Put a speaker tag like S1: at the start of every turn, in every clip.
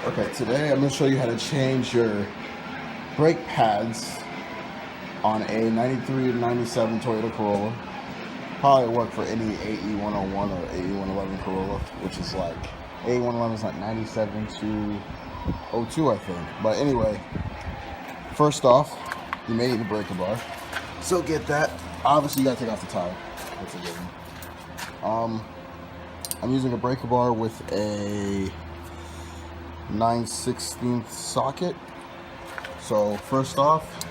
S1: Okay, today I'm going to show you how to change your brake pads on a 93 to 97 Toyota Corolla. Probably work for any AE101 or AE111 Corolla, which is like, AE111 is like 97 to 02, I think. But anyway, first off, you may need a breaker bar. So get that. Obviously, you got to take off the tire. That's a given. I'm using a breaker bar with a 9/16 socket. So first off,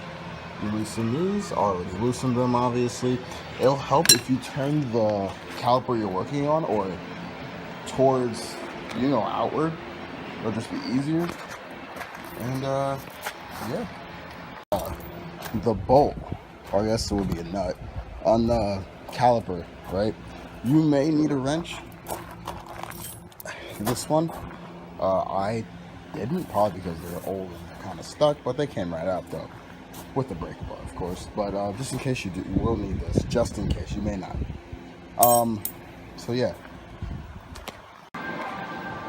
S1: you loosen these. Already loosened them, obviously. It'll help if you turn the caliper you're working on or towards, outward. It'll just be easier. And yeah. The bolt, or I guess it would be a nut, on the caliper, right? You may need a wrench. This one, I didn't, probably because they're old and kind of stuck, but they came right out though, with the breaker bar, of course. But just in case you do, you will need this. Just in case, you may not. So yeah.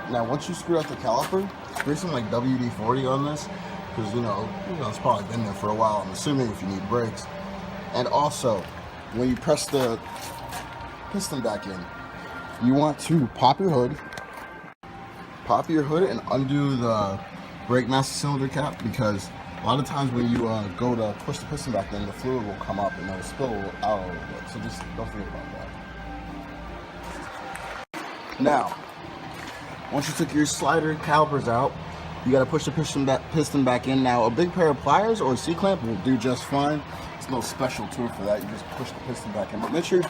S1: Now, once you screw out the caliper, spray some like WD-40 on this, because it's probably been there for a while. I'm assuming if you need brakes. And also, when you press the piston back in, you want to pop your hood and undo the brake master cylinder cap, because a lot of times when you go to push the piston back in, the fluid will come up and it'll spill out a little bit. So just don't forget about that. Now, once you took your slider calipers out, you got to push the piston back in. Now, a big pair of pliers or a C-clamp will do just fine. There's no special tool for that. You just push the piston back in. But make sure you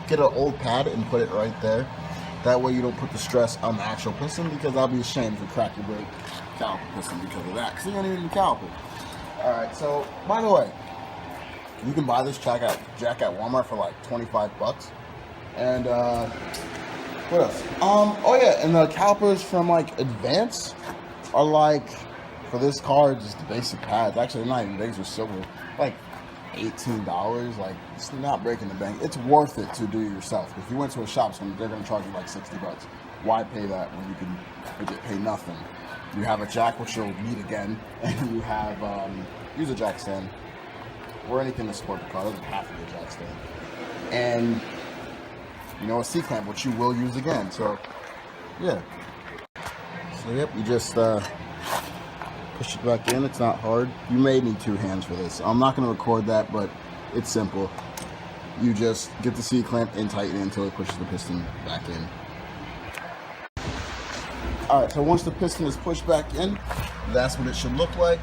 S1: get an old pad and put it right there. That way you don't put the stress on the actual piston, because I'll be ashamed if you crack your brake caliper piston because of that, because you don't even need a caliper. Alright, so by the way, you can buy this jack at Walmart for like 25 bucks. And what else? Oh yeah, and the calipers from like Advance are like, for this car, just the basic pads. Actually, they're not even big, they're silver. Like $18. Like, it's not breaking the bank. It's worth it to do it yourself. If you went to a shop, they're going to charge you like 60 bucks. Why pay that when you can pay nothing? You have a jack, which you'll need again, and you have use a jack stand or anything to support the car. Doesn't have to be a jack stand. And a C-clamp, which you will use again. So yeah. So yep, you just push it back in. It's not hard. You may need two hands for this. I'm not going to record that, but it's simple. You just get the C-clamp and tighten it until it pushes the piston back in. Alright, so once the piston is pushed back in, that's what it should look like.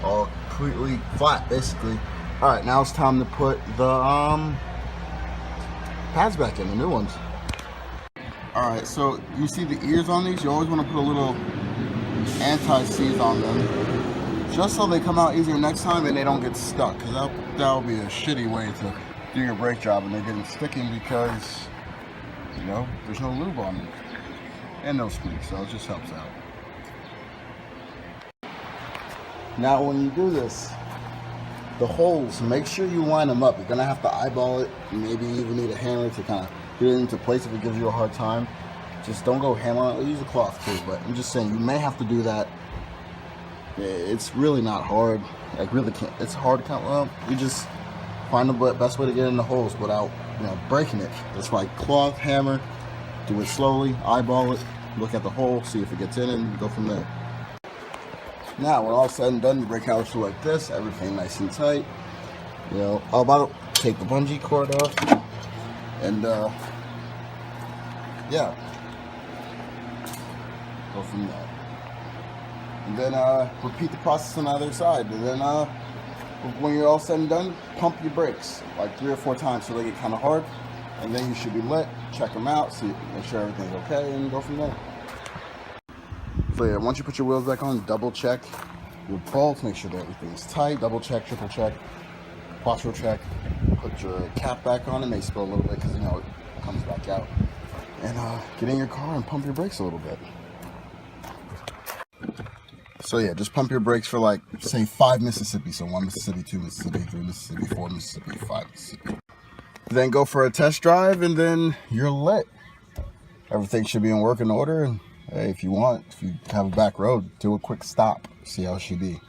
S1: All completely flat, basically. Alright, now it's time to put the pads back in, the new ones. Alright, so you see the ears on these? You always want to put a little anti-seize on them, just so they come out easier next time and they don't get stuck, because that'll be a shitty way to do your brake job and they're getting sticking because there's no lube on them and no squeaks, so it just helps out. Now when you do this, the holes, make sure you line them up. You're gonna have to eyeball it, maybe even need a hammer to kind of get it into place if it gives you a hard time. Just don't go hammer on it. Use a cloth too, but I'm just saying you may have to do that. It's really not hard. Like, really can't. It's hard to count. Well, you just find the best way to get in the holes without breaking it. That's why cloth, hammer, do it slowly, eyeball it, look at the hole, see if it gets in, and go from there. Now, when all said and done, your brake caliper like this, everything nice and tight. I'm about to take the bungee cord off, and yeah. Go from there, and then repeat the process on the other side. And then when you're all said and done, pump your brakes like 3 or 4 times so they get kind of hard, and then you should be lit. Check them out, see, make sure everything's okay, and go from there. So yeah, once you put your wheels back on, double check your bolts, make sure that everything's tight. Double check, triple check, quattro check. Put your cap back on. It may spill a little bit because it comes back out. And get in your car and pump your brakes a little bit. So yeah, just pump your brakes for like, say 5 Mississippi. So 1 Mississippi, 2 Mississippi, 3 Mississippi, 4 Mississippi, 5 Mississippi. Then go for a test drive and then you're lit. Everything should be in working order and Hey, if you want, if you have a back road, do a quick stop, see how she be.